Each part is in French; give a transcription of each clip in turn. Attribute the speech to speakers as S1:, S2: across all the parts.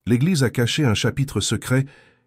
S1: L'Église a caché un chapitre secret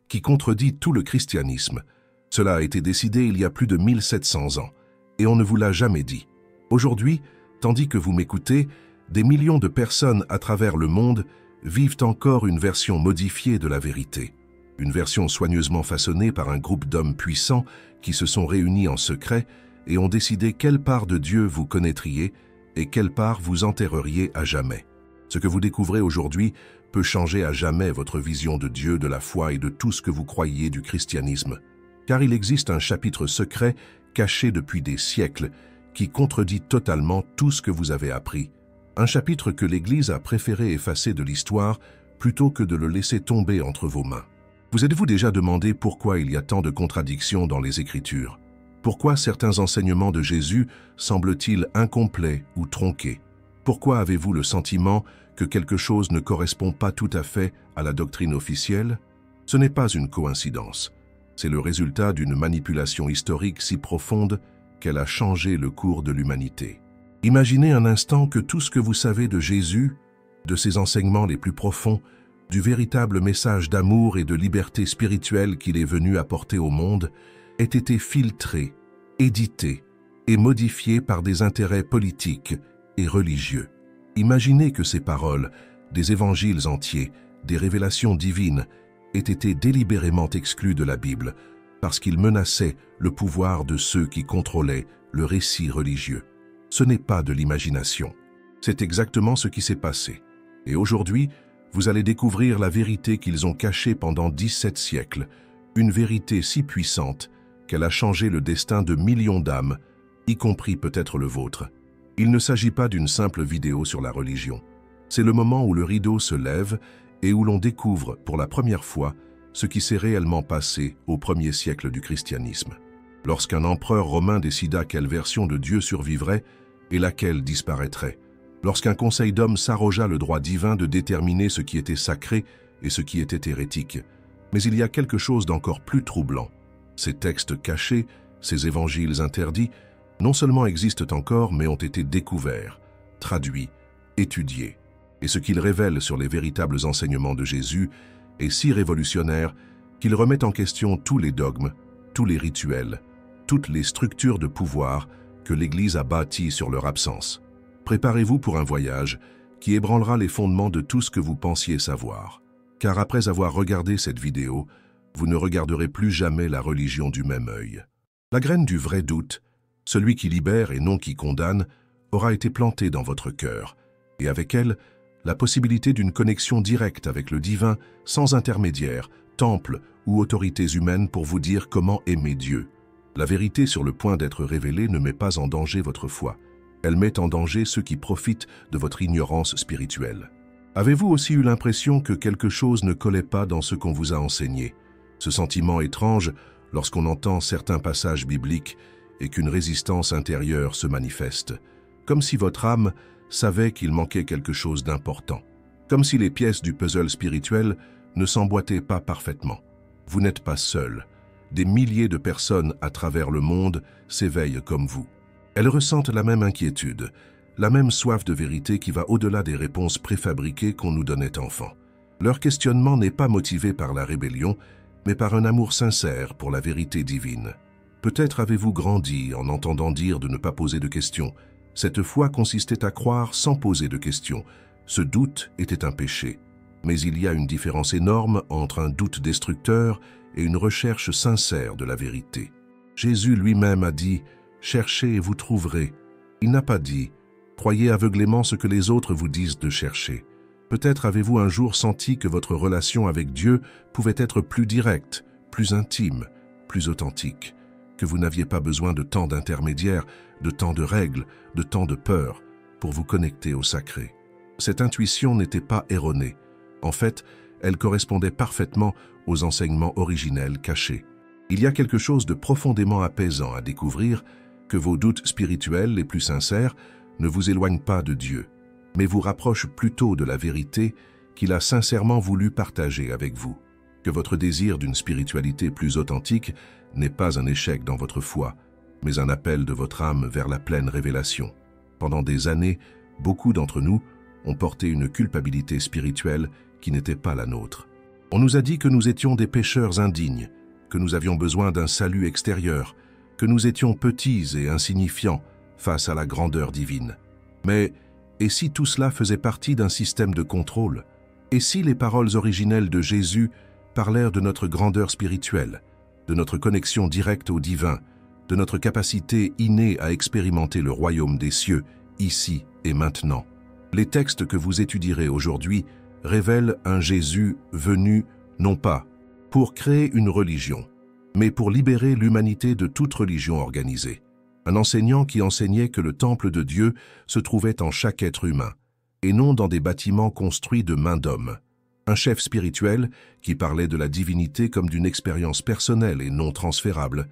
S1: qui contredit tout le christianisme. Cela a été décidé il y a plus de 1700 ans, et on ne vous l'a jamais dit. Aujourd'hui, tandis que vous m'écoutez, des millions de personnes à travers le monde vivent encore une version modifiée de la vérité. Une version soigneusement façonnée par un groupe d'hommes puissants qui se sont réunis en secret et ont décidé quelle part de Dieu vous connaîtriez et quelle part vous enterreriez à jamais. Ce que vous découvrez aujourd'hui peut changer à jamais votre vision de Dieu, de la foi et de tout ce que vous croyez du christianisme. Car il existe un chapitre secret caché depuis des siècles qui contredit totalement tout ce que vous avez appris. Un chapitre que l'Église a préféré effacer de l'histoire plutôt que de le laisser tomber entre vos mains. Vous êtes-vous déjà demandé pourquoi il y a tant de contradictions dans les Écritures? Pourquoi certains enseignements de Jésus semblent-ils incomplets ou tronqués? Pourquoi avez-vous le sentiment que quelque chose ne correspond pas tout à fait à la doctrine officielle? Ce n'est pas une coïncidence. C'est le résultat d'une manipulation historique si profonde qu'elle a changé le cours de l'humanité. Imaginez un instant que tout ce que vous savez de Jésus, de ses enseignements les plus profonds, du véritable message d'amour et de liberté spirituelle qu'il est venu apporter au monde, ait été filtré, édité et modifié par des intérêts politiques et religieux. Imaginez que ces paroles, des évangiles entiers, des révélations divines, aient été délibérément exclues de la Bible parce qu'ils menaçaient le pouvoir de ceux qui contrôlaient le récit religieux. Ce n'est pas de l'imagination. C'est exactement ce qui s'est passé. Et aujourd'hui, vous allez découvrir la vérité qu'ils ont cachée pendant 17 siècles, une vérité si puissante qu'elle a changé le destin de millions d'âmes, y compris peut-être le vôtre. Il ne s'agit pas d'une simple vidéo sur la religion. C'est le moment où le rideau se lève et où l'on découvre pour la première fois ce qui s'est réellement passé au premier siècle du christianisme. Lorsqu'un empereur romain décida quelle version de Dieu survivrait et laquelle disparaîtrait. Lorsqu'un conseil d'hommes s'arrogea le droit divin de déterminer ce qui était sacré et ce qui était hérétique. Mais il y a quelque chose d'encore plus troublant. Ces textes cachés, ces évangiles interdits, non seulement existent encore, mais ont été découverts, traduits, étudiés. Et ce qu'ils révèlent sur les véritables enseignements de Jésus est si révolutionnaire qu'il remet en question tous les dogmes, tous les rituels, toutes les structures de pouvoir que l'Église a bâties sur leur absence. Préparez-vous pour un voyage qui ébranlera les fondements de tout ce que vous pensiez savoir. Car après avoir regardé cette vidéo, vous ne regarderez plus jamais la religion du même œil. La graine du vrai doute, celui qui libère et non qui condamne, aura été plantée dans votre cœur, et avec elle, la possibilité d'une connexion directe avec le divin, sans intermédiaire, temple ou autorités humaines pour vous dire comment aimer Dieu. La vérité sur le point d'être révélée ne met pas en danger votre foi. Elle met en danger ceux qui profitent de votre ignorance spirituelle. Avez-vous aussi eu l'impression que quelque chose ne collait pas dans ce qu'on vous a enseigné? Ce sentiment étrange lorsqu'on entend certains passages bibliques et qu'une résistance intérieure se manifeste. Comme si votre âme savait qu'il manquait quelque chose d'important. Comme si les pièces du puzzle spirituel ne s'emboîtaient pas parfaitement. Vous n'êtes pas seul. Des milliers de personnes à travers le monde s'éveillent comme vous. Elles ressentent la même inquiétude, la même soif de vérité qui va au-delà des réponses préfabriquées qu'on nous donnait enfant. Leur questionnement n'est pas motivé par la rébellion, mais par un amour sincère pour la vérité divine. Peut-être avez-vous grandi en entendant dire de ne pas poser de questions. Cette foi consistait à croire sans poser de questions. Ce doute était un péché. Mais il y a une différence énorme entre un doute destructeur et une recherche sincère de la vérité. Jésus lui-même a dit « Cherchez et vous trouverez ». Il n'a pas dit « Croyez aveuglément ce que les autres vous disent de chercher ». Peut-être avez-vous un jour senti que votre relation avec Dieu pouvait être plus directe, plus intime, plus authentique, que vous n'aviez pas besoin de tant d'intermédiaires, de tant de règles, de tant de peurs pour vous connecter au sacré. Cette intuition n'était pas erronée. En fait, elle correspondait parfaitement aux enseignements originels cachés. Il y a quelque chose de profondément apaisant à découvrir, que vos doutes spirituels les plus sincères ne vous éloignent pas de Dieu, mais vous rapprochent plutôt de la vérité qu'il a sincèrement voulu partager avec vous. Que votre désir d'une spiritualité plus authentique n'est pas un échec dans votre foi, mais un appel de votre âme vers la pleine révélation. Pendant des années, beaucoup d'entre nous ont porté une culpabilité spirituelle qui n'était pas la nôtre. On nous a dit que nous étions des pécheurs indignes, que nous avions besoin d'un salut extérieur, que nous étions petits et insignifiants face à la grandeur divine. Mais, et si tout cela faisait partie d'un système de contrôle? Et si les paroles originelles de Jésus parlèrent de notre grandeur spirituelle, de notre connexion directe au divin, de notre capacité innée à expérimenter le royaume des cieux, ici et maintenant? Les textes que vous étudierez aujourd'hui révèlent un Jésus venu non pas pour créer une religion, mais pour libérer l'humanité de toute religion organisée. Un enseignant qui enseignait que le temple de Dieu se trouvait en chaque être humain, et non dans des bâtiments construits de mains d'hommes. Un chef spirituel qui parlait de la divinité comme d'une expérience personnelle et non transférable,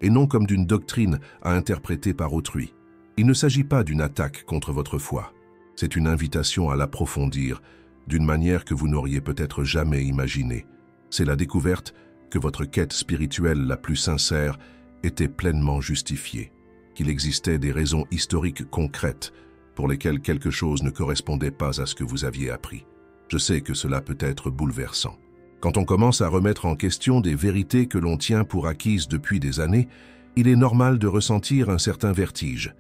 S1: et non comme d'une doctrine à interpréter par autrui. Il ne s'agit pas d'une attaque contre votre foi. C'est une invitation à l'approfondir d'une manière que vous n'auriez peut-être jamais imaginée. C'est la découverte que votre quête spirituelle la plus sincère était pleinement justifiée, qu'il existait des raisons historiques concrètes pour lesquelles quelque chose ne correspondait pas à ce que vous aviez appris. Je sais que cela peut être bouleversant. Quand on commence à remettre en question des vérités que l'on tient pour acquises depuis des années, il est normal de ressentir un certain vertige,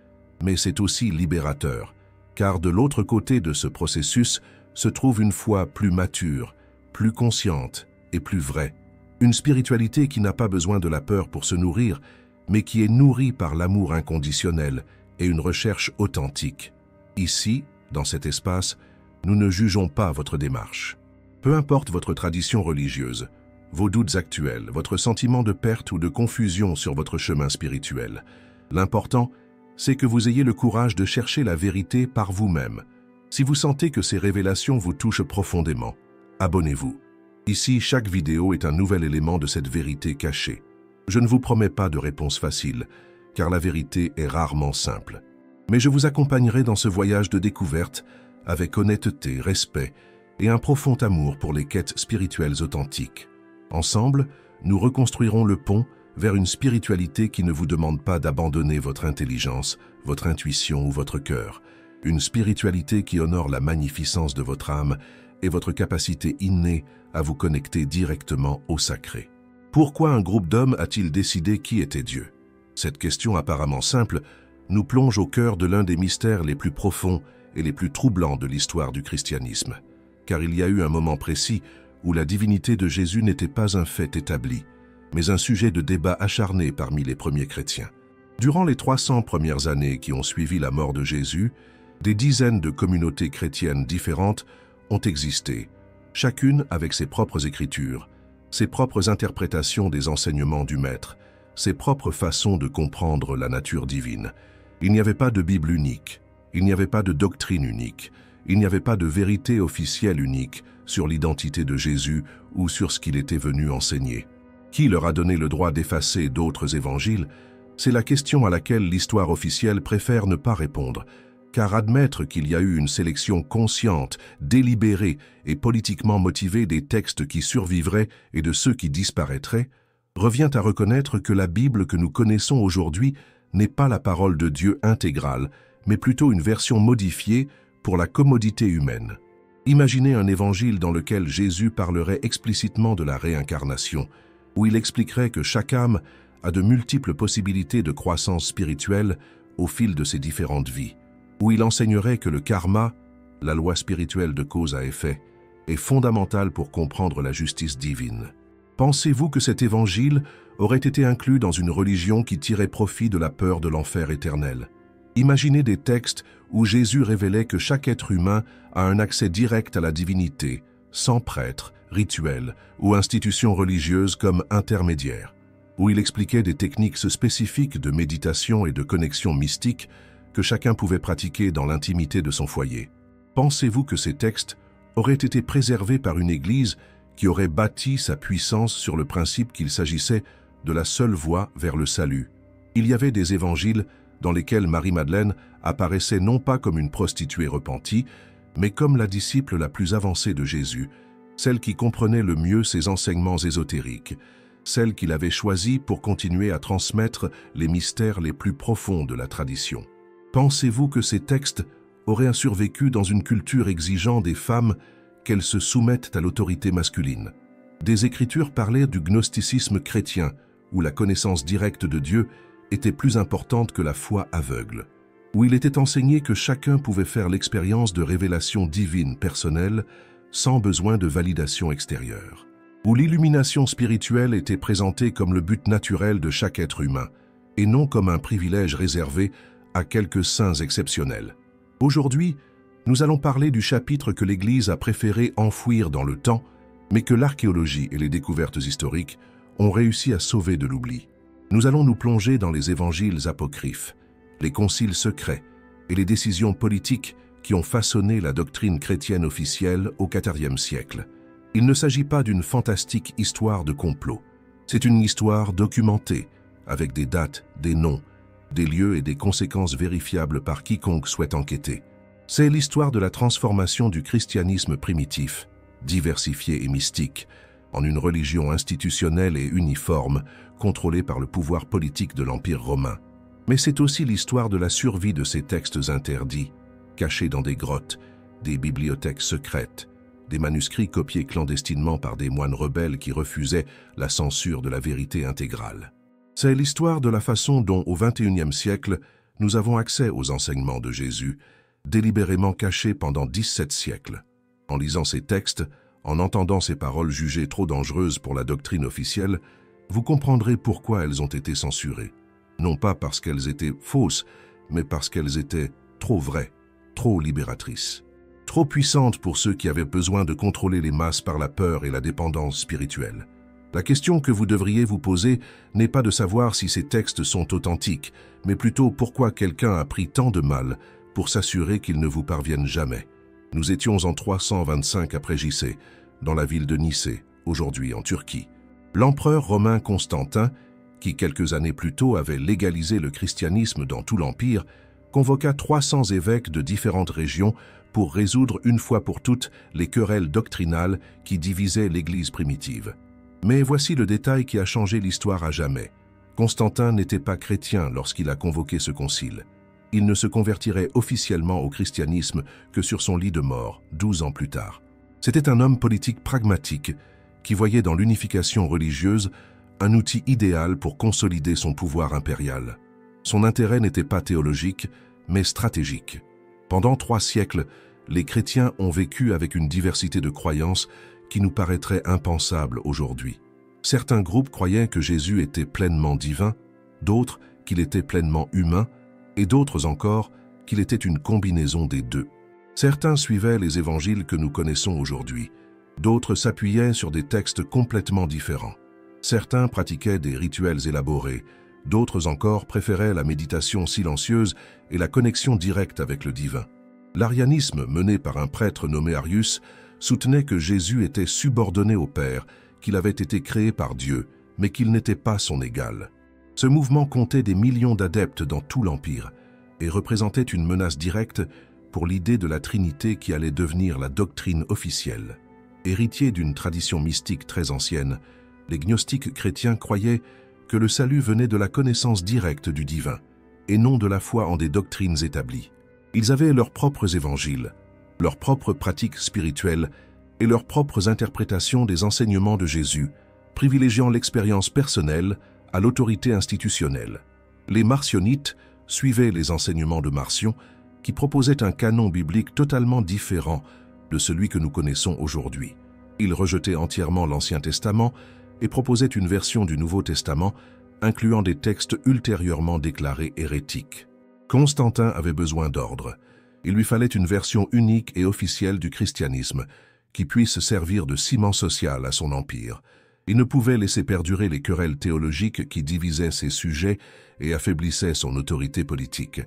S1: mais c'est aussi libérateur, car de l'autre côté de ce processus se trouve une foi plus mature, plus consciente et plus vraie. Une spiritualité qui n'a pas besoin de la peur pour se nourrir, mais qui est nourrie par l'amour inconditionnel et une recherche authentique. Ici, dans cet espace, nous ne jugeons pas votre démarche. Peu importe votre tradition religieuse, vos doutes actuels, votre sentiment de perte ou de confusion sur votre chemin spirituel, l'important, c'est que vous ayez le courage de chercher la vérité par vous-même. Si vous sentez que ces révélations vous touchent profondément, abonnez-vous. Ici, chaque vidéo est un nouvel élément de cette vérité cachée. Je ne vous promets pas de réponse facile, car la vérité est rarement simple. Mais je vous accompagnerai dans ce voyage de découverte avec honnêteté, respect et un profond amour pour les quêtes spirituelles authentiques. Ensemble, nous reconstruirons le pont vers une spiritualité qui ne vous demande pas d'abandonner votre intelligence, votre intuition ou votre cœur. Une spiritualité qui honore la magnificence de votre âme et votre capacité innée à vous connecter directement au sacré. Pourquoi un groupe d'hommes a-t-il décidé qui était Dieu? Cette question apparemment simple nous plonge au cœur de l'un des mystères les plus profonds et les plus troublants de l'histoire du christianisme. Car il y a eu un moment précis où la divinité de Jésus n'était pas un fait établi, mais un sujet de débat acharné parmi les premiers chrétiens. Durant les 300 premières années qui ont suivi la mort de Jésus, des dizaines de communautés chrétiennes différentes ont existé, chacune avec ses propres écritures, ses propres interprétations des enseignements du Maître, ses propres façons de comprendre la nature divine. Il n'y avait pas de Bible unique, il n'y avait pas de doctrine unique, il n'y avait pas de vérité officielle unique sur l'identité de Jésus ou sur ce qu'il était venu enseigner. Qui leur a donné le droit d'effacer d'autres évangiles? C'est la question à laquelle l'histoire officielle préfère ne pas répondre, car admettre qu'il y a eu une sélection consciente, délibérée et politiquement motivée des textes qui survivraient et de ceux qui disparaîtraient, revient à reconnaître que la Bible que nous connaissons aujourd'hui n'est pas la parole de Dieu intégrale, mais plutôt une version modifiée pour la commodité humaine. Imaginez un évangile dans lequel Jésus parlerait explicitement de la réincarnation, où il expliquerait que chaque âme a de multiples possibilités de croissance spirituelle au fil de ses différentes vies, où il enseignerait que le karma, la loi spirituelle de cause à effet, est fondamental pour comprendre la justice divine. Pensez-vous que cet évangile aurait été inclus dans une religion qui tirait profit de la peur de l'enfer éternel? Imaginez des textes où Jésus révélait que chaque être humain a un accès direct à la divinité, sans prêtre, rituel ou institution religieuse comme intermédiaire, où il expliquait des techniques spécifiques de méditation et de connexion mystique que chacun pouvait pratiquer dans l'intimité de son foyer. Pensez-vous que ces textes auraient été préservés par une Église qui aurait bâti sa puissance sur le principe qu'il s'agissait de la seule voie vers le salut? Il y avait des évangiles dans lesquels Marie-Madeleine apparaissait non pas comme une prostituée repentie, mais comme la disciple la plus avancée de Jésus, celle qui comprenait le mieux ses enseignements ésotériques, celle qu'il avait choisie pour continuer à transmettre les mystères les plus profonds de la tradition. Pensez-vous que ces textes auraient survécu dans une culture exigeant des femmes qu'elles se soumettent à l'autorité masculine. Des écritures parlaient du gnosticisme chrétien, où la connaissance directe de Dieu était plus importante que la foi aveugle, où il était enseigné que chacun pouvait faire l'expérience de révélation divine personnelle sans besoin de validation extérieure, où l'illumination spirituelle était présentée comme le but naturel de chaque être humain, et non comme un privilège réservé à quelques saints exceptionnels. Aujourd'hui, nous allons parler du chapitre que l'Église a préféré enfouir dans le temps, mais que l'archéologie et les découvertes historiques ont réussi à sauver de l'oubli. Nous allons nous plonger dans les évangiles apocryphes, les conciles secrets et les décisions politiques qui ont façonné la doctrine chrétienne officielle au IVe siècle. Il ne s'agit pas d'une fantastique histoire de complot. C'est une histoire documentée, avec des dates, des noms, des lieux et des conséquences vérifiables par quiconque souhaite enquêter. C'est l'histoire de la transformation du christianisme primitif, diversifié et mystique, en une religion institutionnelle et uniforme, contrôlée par le pouvoir politique de l'Empire romain. Mais c'est aussi l'histoire de la survie de ces textes interdits, cachés dans des grottes, des bibliothèques secrètes, des manuscrits copiés clandestinement par des moines rebelles qui refusaient la censure de la vérité intégrale. C'est l'histoire de la façon dont, au XXIe siècle, nous avons accès aux enseignements de Jésus, délibérément cachés pendant 17 siècles. En lisant ces textes, en entendant ces paroles jugées trop dangereuses pour la doctrine officielle, vous comprendrez pourquoi elles ont été censurées. Non pas parce qu'elles étaient fausses, mais parce qu'elles étaient trop vraies, trop libératrices, trop puissantes pour ceux qui avaient besoin de contrôler les masses par la peur et la dépendance spirituelle. La question que vous devriez vous poser n'est pas de savoir si ces textes sont authentiques, mais plutôt pourquoi quelqu'un a pris tant de mal pour s'assurer qu'ils ne vous parviennent jamais. Nous étions en 325 après JC, dans la ville de Nicée, aujourd'hui en Turquie. L'empereur romain Constantin, qui quelques années plus tôt avait légalisé le christianisme dans tout l'Empire, convoqua 300 évêques de différentes régions pour résoudre une fois pour toutes les querelles doctrinales qui divisaient l'Église primitive. Mais voici le détail qui a changé l'histoire à jamais. Constantin n'était pas chrétien lorsqu'il a convoqué ce concile. Il ne se convertirait officiellement au christianisme que sur son lit de mort, 12 ans plus tard. C'était un homme politique pragmatique qui voyait dans l'unification religieuse un outil idéal pour consolider son pouvoir impérial. Son intérêt n'était pas théologique, mais stratégique. Pendant 3 siècles, les chrétiens ont vécu avec une diversité de croyances qui nous paraîtrait impensable aujourd'hui. Certains groupes croyaient que Jésus était pleinement divin, d'autres qu'il était pleinement humain, et d'autres encore qu'il était une combinaison des deux. Certains suivaient les évangiles que nous connaissons aujourd'hui, d'autres s'appuyaient sur des textes complètement différents. Certains pratiquaient des rituels élaborés, d'autres encore préféraient la méditation silencieuse et la connexion directe avec le divin. L'arianisme, mené par un prêtre nommé Arius, soutenait que Jésus était subordonné au Père, qu'il avait été créé par Dieu, mais qu'il n'était pas son égal. Ce mouvement comptait des millions d'adeptes dans tout l'Empire et représentait une menace directe pour l'idée de la Trinité qui allait devenir la doctrine officielle. Héritiers d'une tradition mystique très ancienne, les gnostiques chrétiens croyaient que le salut venait de la connaissance directe du divin et non de la foi en des doctrines établies. Ils avaient leurs propres évangiles, leurs propres pratiques spirituelles et leurs propres interprétations des enseignements de Jésus, privilégiant l'expérience personnelle à l'autorité institutionnelle. Les marcionites suivaient les enseignements de Marcion, qui proposait un canon biblique totalement différent de celui que nous connaissons aujourd'hui. Ils rejetaient entièrement l'Ancien Testament et proposaient une version du Nouveau Testament incluant des textes ultérieurement déclarés hérétiques. Constantin avait besoin d'ordre. Il lui fallait une version unique et officielle du christianisme qui puisse servir de ciment social à son empire. Il ne pouvait laisser perdurer les querelles théologiques qui divisaient ses sujets et affaiblissaient son autorité politique.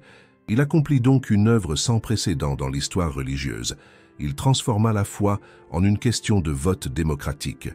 S1: Il accomplit donc une œuvre sans précédent dans l'histoire religieuse. Il transforma la foi en une question de vote démocratique.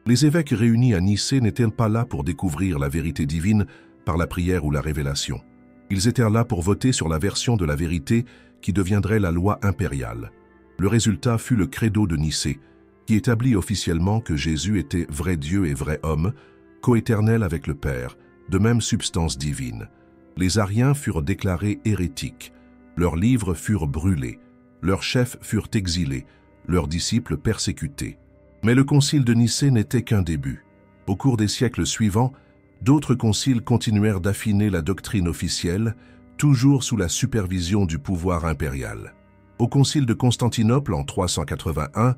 S1: Les évêques réunis à Nicée n'étaient pas là pour découvrir la vérité divine par la prière ou la révélation. Ils étaient là pour voter sur la version de la vérité qui deviendrait la loi impériale. Le résultat fut le credo de Nicée, qui établit officiellement que Jésus était vrai Dieu et vrai homme, coéternel avec le Père, de même substance divine. Les Ariens furent déclarés hérétiques, leurs livres furent brûlés, leurs chefs furent exilés, leurs disciples persécutés. Mais le concile de Nicée n'était qu'un début. Au cours des siècles suivants, d'autres conciles continuèrent d'affiner la doctrine officielle, toujours sous la supervision du pouvoir impérial. Au concile de Constantinople en 381,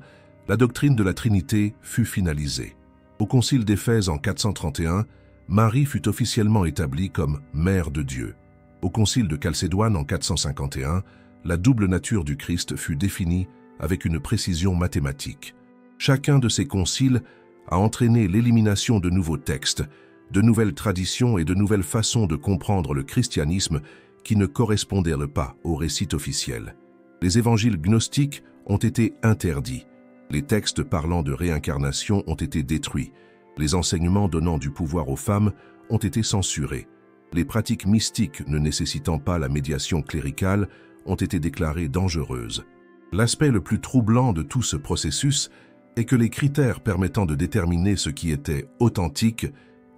S1: la doctrine de la Trinité fut finalisée. Au concile d'Éphèse en 431, Marie fut officiellement établie comme Mère de Dieu. Au concile de Chalcédoine en 451, la double nature du Christ fut définie avec une précision mathématique. Chacun de ces conciles a entraîné l'élimination de nouveaux textes, de nouvelles traditions et de nouvelles façons de comprendre le christianisme qui ne correspondaient pas au récit officiel. Les évangiles gnostiques ont été interdits. Les textes parlant de réincarnation ont été détruits. Les enseignements donnant du pouvoir aux femmes ont été censurés. Les pratiques mystiques ne nécessitant pas la médiation cléricale ont été déclarées dangereuses. L'aspect le plus troublant de tout ce processus est que les critères permettant de déterminer ce qui était authentique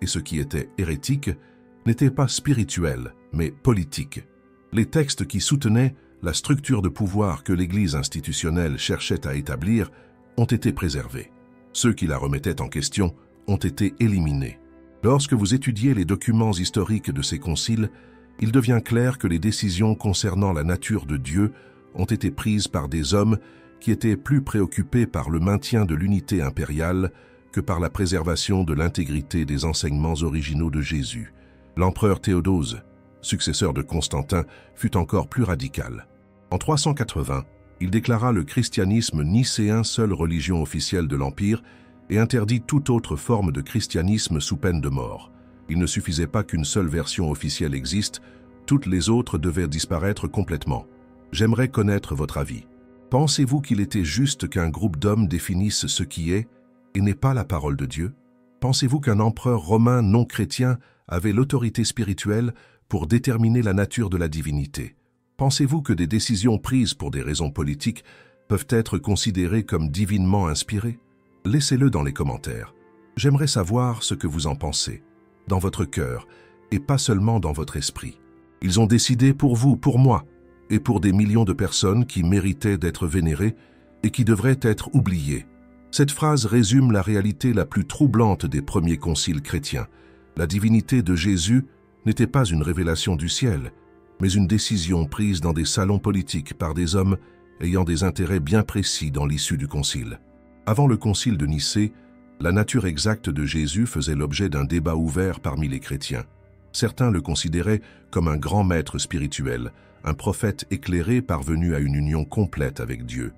S1: et ce qui était hérétique n'étaient pas spirituels, mais politiques. Les textes qui soutenaient la structure de pouvoir que l'Église institutionnelle cherchait à établir ont été préservés. Ceux qui la remettaient en question ont été éliminés. Lorsque vous étudiez les documents historiques de ces conciles, il devient clair que les décisions concernant la nature de Dieu ont été prises par des hommes qui étaient plus préoccupés par le maintien de l'unité impériale que par la préservation de l'intégrité des enseignements originaux de Jésus. L'empereur Théodose, successeur de Constantin, fut encore plus radical. En 380, il déclara le christianisme nicéen seule religion officielle de l'Empire et interdit toute autre forme de christianisme sous peine de mort. Il ne suffisait pas qu'une seule version officielle existe, toutes les autres devaient disparaître complètement. J'aimerais connaître votre avis. Pensez-vous qu'il était juste qu'un groupe d'hommes définisse ce qui est et n'est pas la parole de Dieu? Pensez-vous qu'un empereur romain non chrétien avait l'autorité spirituelle pour déterminer la nature de la divinité? Pensez-vous que des décisions prises pour des raisons politiques peuvent être considérées comme divinement inspirées? Laissez-le dans les commentaires. J'aimerais savoir ce que vous en pensez, dans votre cœur, et pas seulement dans votre esprit. Ils ont décidé pour vous, pour moi, et pour des millions de personnes qui méritaient d'être vénérées et qui devraient être oubliées. Cette phrase résume la réalité la plus troublante des premiers conciles chrétiens. La divinité de Jésus n'était pas une révélation du ciel, mais une décision prise dans des salons politiques par des hommes ayant des intérêts bien précis dans l'issue du concile. Avant le concile de Nicée, la nature exacte de Jésus faisait l'objet d'un débat ouvert parmi les chrétiens. Certains le considéraient comme un grand maître spirituel, un prophète éclairé parvenu à une union complète avec Dieu.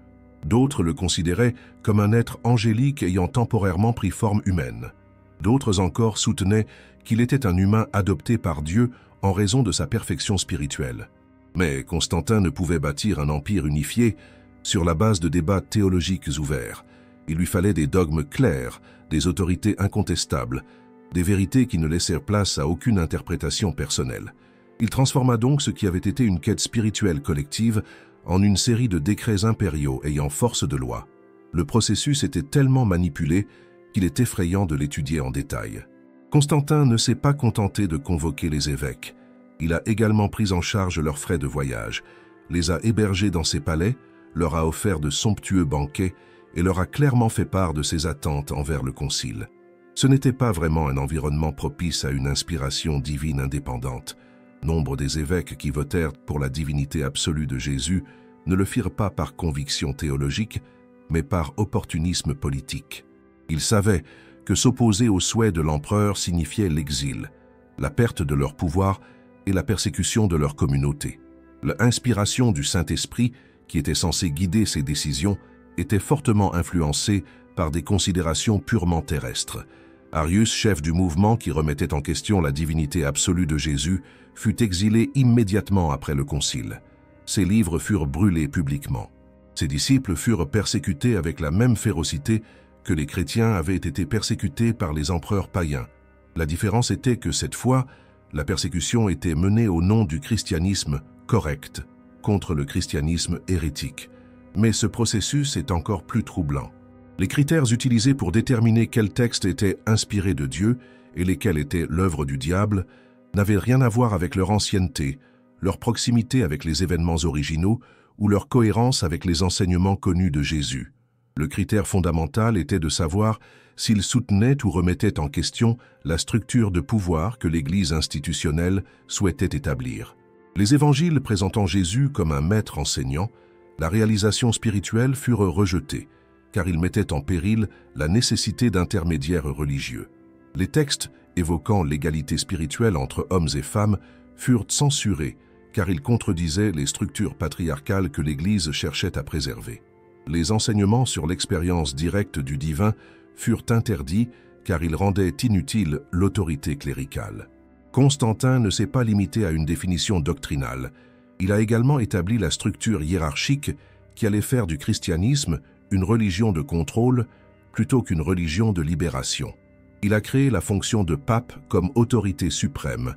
S1: D'autres le considéraient comme un être angélique ayant temporairement pris forme humaine. D'autres encore soutenaient qu'il était un humain adopté par Dieu en raison de sa perfection spirituelle. Mais Constantin ne pouvait bâtir un empire unifié sur la base de débats théologiques ouverts. Il lui fallait des dogmes clairs, des autorités incontestables, des vérités qui ne laissèrent place à aucune interprétation personnelle. Il transforma donc ce qui avait été une quête spirituelle collective en une série de décrets impériaux ayant force de loi. Le processus était tellement manipulé qu'il est effrayant de l'étudier en détail. Constantin ne s'est pas contenté de convoquer les évêques. Il a également pris en charge leurs frais de voyage, les a hébergés dans ses palais, leur a offert de somptueux banquets et leur a clairement fait part de ses attentes envers le concile. Ce n'était pas vraiment un environnement propice à une inspiration divine indépendante. Nombre des évêques qui votèrent pour la divinité absolue de Jésus ne le firent pas par conviction théologique, mais par opportunisme politique. Ils savaient que s'opposer aux souhaits de l'empereur signifiait l'exil, la perte de leur pouvoir et la persécution de leur communauté. L'inspiration du Saint-Esprit, qui était censée guider ces décisions, était fortement influencée par des considérations purement terrestres. Arius, chef du mouvement qui remettait en question la divinité absolue de Jésus, fut exilé immédiatement après le concile. Ses livres furent brûlés publiquement. Ses disciples furent persécutés avec la même férocité que les chrétiens avaient été persécutés par les empereurs païens. La différence était que cette fois, la persécution était menée au nom du christianisme correct contre le christianisme hérétique. Mais ce processus est encore plus troublant. Les critères utilisés pour déterminer quels textes étaient inspirés de Dieu et lesquels étaient l'œuvre du diable n'avaient rien à voir avec leur ancienneté, leur proximité avec les événements originaux ou leur cohérence avec les enseignements connus de Jésus. Le critère fondamental était de savoir s'il soutenait ou remettait en question la structure de pouvoir que l'Église institutionnelle souhaitait établir. Les évangiles présentant Jésus comme un maître enseignant, la réalisation spirituelle furent rejetés, car ils mettaient en péril la nécessité d'intermédiaires religieux. Les textes évoquant l'égalité spirituelle entre hommes et femmes furent censurés, car ils contredisaient les structures patriarcales que l'Église cherchait à préserver. Les enseignements sur l'expérience directe du divin furent interdits, car ils rendaient inutile l'autorité cléricale. Constantin ne s'est pas limité à une définition doctrinale. Il a également établi la structure hiérarchique qui allait faire du christianisme une religion de contrôle plutôt qu'une religion de libération. Il a créé la fonction de pape comme autorité suprême,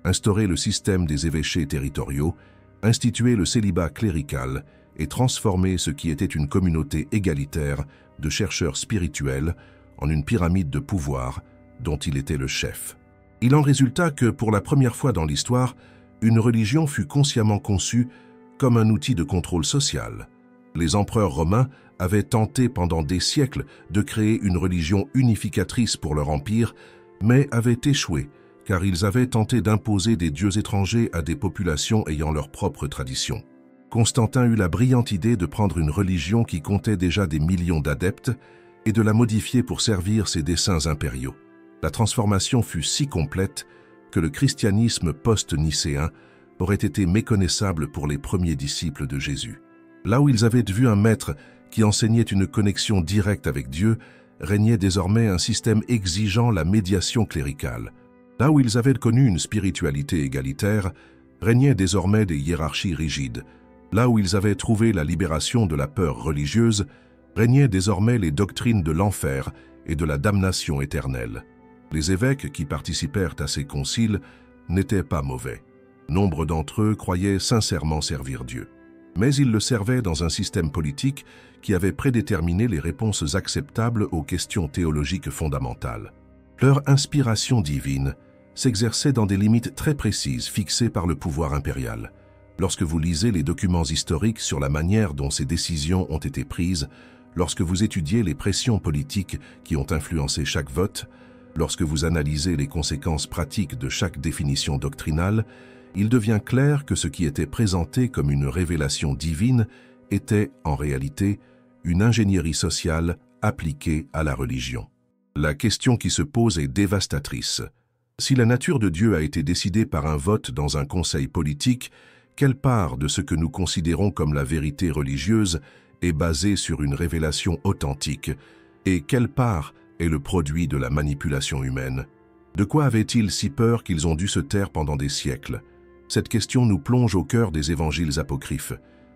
S1: instauré le système des évêchés territoriaux, institué le célibat clérical et transformé ce qui était une communauté égalitaire de chercheurs spirituels en une pyramide de pouvoir dont il était le chef. Il en résulta que, pour la première fois dans l'histoire, une religion fut consciemment conçue comme un outil de contrôle social. Les empereurs romains avaient tenté pendant des siècles de créer une religion unificatrice pour leur empire, mais avaient échoué, car ils avaient tenté d'imposer des dieux étrangers à des populations ayant leur propre tradition. Constantin eut la brillante idée de prendre une religion qui comptait déjà des millions d'adeptes et de la modifier pour servir ses desseins impériaux. La transformation fut si complète que le christianisme post-nicéen aurait été méconnaissable pour les premiers disciples de Jésus. Là où ils avaient vu un maître qui enseignait une connexion directe avec Dieu, régnait désormais un système exigeant la médiation cléricale. Là où ils avaient connu une spiritualité égalitaire, régnaient désormais des hiérarchies rigides. Là où ils avaient trouvé la libération de la peur religieuse, régnaient désormais les doctrines de l'enfer et de la damnation éternelle. Les évêques qui participèrent à ces conciles n'étaient pas mauvais. Nombre d'entre eux croyaient sincèrement servir Dieu. Mais ils le servaient dans un système politique qui avait prédéterminé les réponses acceptables aux questions théologiques fondamentales. Leur inspiration divine s'exerçait dans des limites très précises fixées par le pouvoir impérial. Lorsque vous lisez les documents historiques sur la manière dont ces décisions ont été prises, lorsque vous étudiez les pressions politiques qui ont influencé chaque vote, lorsque vous analysez les conséquences pratiques de chaque définition doctrinale, il devient clair que ce qui était présenté comme une révélation divine était, en réalité, une ingénierie sociale appliquée à la religion. La question qui se pose est dévastatrice. Si la nature de Dieu a été décidée par un vote dans un conseil politique, quelle part de ce que nous considérons comme la vérité religieuse est basée sur une révélation authentique et quelle part est le produit de la manipulation humaine? De quoi avaient-ils si peur qu'ils ont dû se taire pendant des siècles? Cette question nous plonge au cœur des évangiles apocryphes.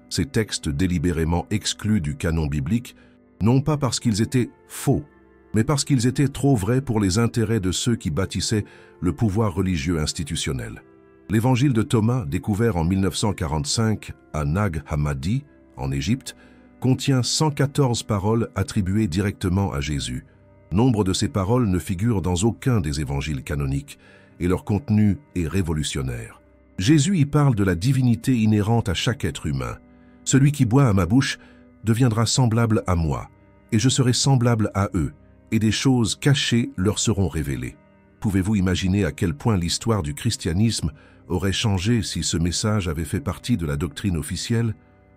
S1: Ces textes délibérément exclus du canon biblique, non pas parce qu'ils étaient faux, mais parce qu'ils étaient trop vrais pour les intérêts de ceux qui bâtissaient le pouvoir religieux institutionnel. L'évangile de Thomas, découvert en 1945 à Nag Hammadi, en Égypte, contient 114 paroles attribuées directement à Jésus. Nombre de ces paroles ne figurent dans aucun des évangiles canoniques, et leur contenu est révolutionnaire. Jésus y parle de la divinité inhérente à chaque être humain. Celui qui boit à ma bouche deviendra semblable à moi, et je serai semblable à eux, et des choses cachées leur seront révélées. Pouvez-vous imaginer à quel point l'histoire du christianisme aurait changé si ce message avait fait partie de la doctrine officielle?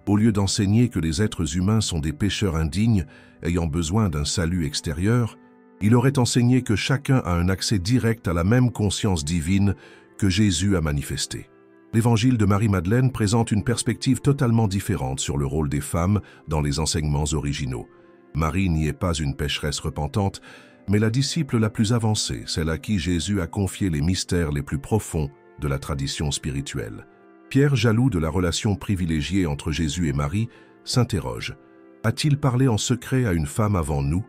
S1: Au lieu d'enseigner que les êtres humains sont des pécheurs indignes, ayant besoin d'un salut extérieur, il aurait enseigné que chacun a un accès direct à la même conscience divine que Jésus a manifestée. L'évangile de Marie-Madeleine présente une perspective totalement différente sur le rôle des femmes dans les enseignements originaux. Marie n'y est pas une pécheresse repentante, mais la disciple la plus avancée, celle à qui Jésus a confié les mystères les plus profonds de la tradition spirituelle. Pierre, jaloux de la relation privilégiée entre Jésus et Marie, s'interroge. A-t-il parlé en secret à une femme avant nous?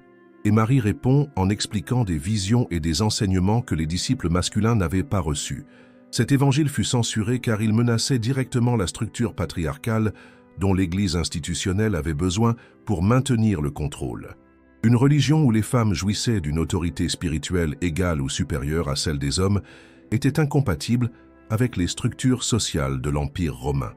S1: Et Marie répond en expliquant des visions et des enseignements que les disciples masculins n'avaient pas reçus. Cet évangile fut censuré car il menaçait directement la structure patriarcale dont l'Église institutionnelle avait besoin pour maintenir le contrôle. Une religion où les femmes jouissaient d'une autorité spirituelle égale ou supérieure à celle des hommes était incompatible avec les structures sociales de l'Empire romain.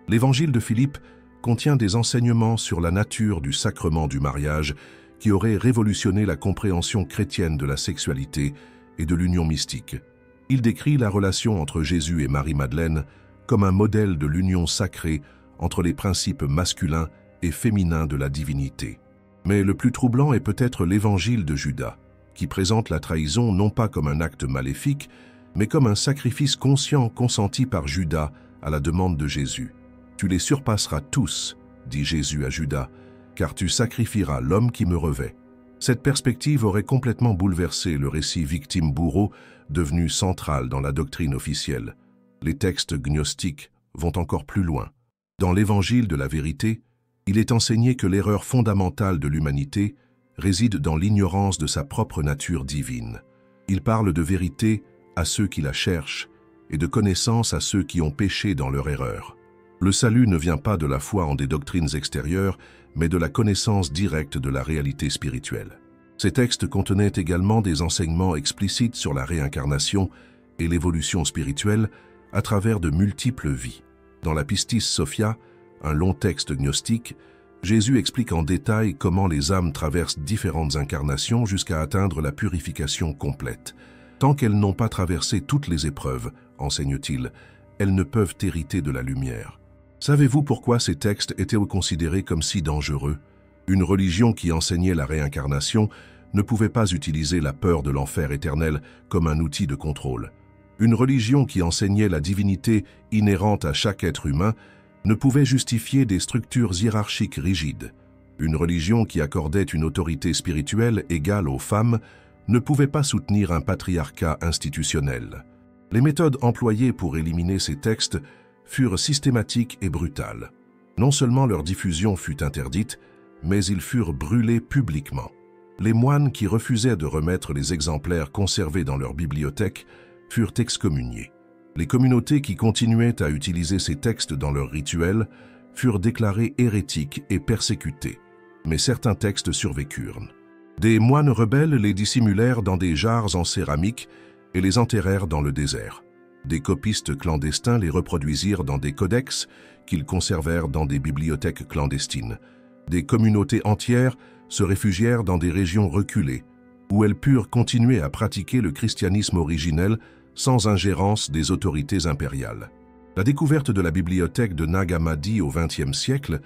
S1: L'évangile de Philippe contient des enseignements sur la nature du sacrement du mariage qui auraient révolutionné la compréhension chrétienne de la sexualité et de l'union mystique. Il décrit la relation entre Jésus et Marie-Madeleine comme un modèle de l'union sacrée entre les principes masculins et féminins de la divinité. Mais le plus troublant est peut-être l'évangile de Judas, qui présente la trahison non pas comme un acte maléfique, mais comme un sacrifice conscient consenti par Judas à la demande de Jésus. « Tu les surpasseras tous, dit Jésus à Judas, car tu sacrifieras l'homme qui me revêt. » Cette perspective aurait complètement bouleversé le récit victime-bourreau devenu central dans la doctrine officielle. Les textes gnostiques vont encore plus loin. Dans l'évangile de la vérité, il est enseigné que l'erreur fondamentale de l'humanité réside dans l'ignorance de sa propre nature divine. Il parle de vérité à ceux qui la cherchent et de connaissance à ceux qui ont péché dans leur erreur. Le salut ne vient pas de la foi en des doctrines extérieures, mais de la connaissance directe de la réalité spirituelle. Ces textes contenaient également des enseignements explicites sur la réincarnation et l'évolution spirituelle à travers de multiples vies. Dans la Pistis Sophia, un long texte gnostique, Jésus explique en détail comment les âmes traversent différentes incarnations jusqu'à atteindre la purification complète. Tant qu'elles n'ont pas traversé toutes les épreuves, enseigne-t-il, elles ne peuvent hériter de la lumière. Savez-vous pourquoi ces textes étaient considérés comme si dangereux? Une religion qui enseignait la réincarnation ne pouvait pas utiliser la peur de l'enfer éternel comme un outil de contrôle. Une religion qui enseignait la divinité inhérente à chaque être humain ne pouvait justifier des structures hiérarchiques rigides. Une religion qui accordait une autorité spirituelle égale aux femmes ne pouvait pas soutenir un patriarcat institutionnel. Les méthodes employées pour éliminer ces textes furent systématiques et brutales. Non seulement leur diffusion fut interdite, mais ils furent brûlés publiquement. Les moines qui refusaient de remettre les exemplaires conservés dans leur bibliothèque furent excommuniés. Les communautés qui continuaient à utiliser ces textes dans leurs rituels furent déclarées hérétiques et persécutées, mais certains textes survécurent. Des moines rebelles les dissimulèrent dans des jarres en céramique et les enterrèrent dans le désert. Des copistes clandestins les reproduisirent dans des codex qu'ils conservèrent dans des bibliothèques clandestines. Des communautés entières se réfugièrent dans des régions reculées, où elles purent continuer à pratiquer le christianisme originel sans ingérence des autorités impériales. La découverte de la bibliothèque de Nag Hammadi au XXe siècle